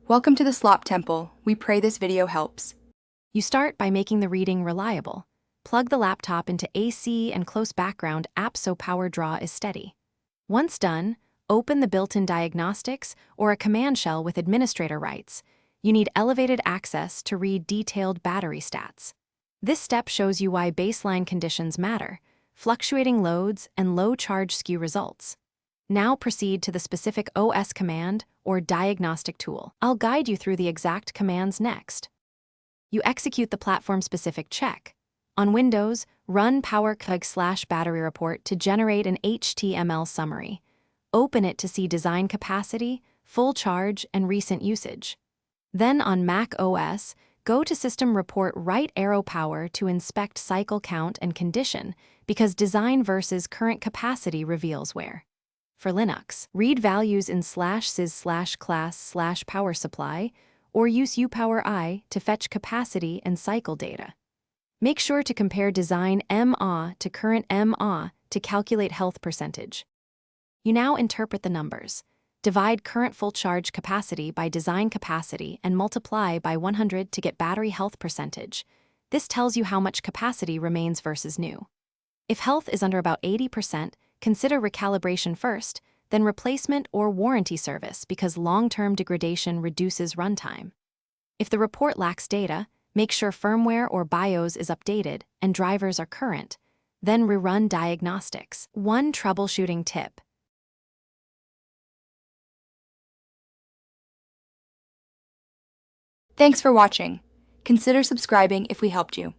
Welcome to the Slop Temple. We pray this video helps. You start by making the reading reliable. Plug the laptop into AC and close background app so power draw is steady. Once done, open the built-in diagnostics or a command shell with administrator rights. You need elevated access to read detailed battery stats. This step shows you why baseline conditions matter, fluctuating loads and low charge skew results. Now proceed to the specific OS command or diagnostic tool. I'll guide you through the exact commands next. You execute the platform-specific check. On Windows, run powercug/battery report to generate an HTML summary. Open it to see design capacity, full charge, and recent usage. Then on Mac OS, go to System Report right arrow power to inspect cycle count and condition because design versus current capacity reveals where. For Linux, read values in /sys/class/power supply or use upower-i to fetch capacity and cycle data. Make sure to compare design MA to current MA to calculate health percentage. You now interpret the numbers. Divide current full charge capacity by design capacity and multiply by 100 to get battery health percentage. This tells you how much capacity remains versus new. If health is under about 80%, consider recalibration first, then replacement or warranty service because long-term degradation reduces runtime. If the report lacks data, make sure firmware or BIOS is updated and drivers are current, then rerun diagnostics. One troubleshooting tip. Thanks for watching. Consider subscribing if we helped you.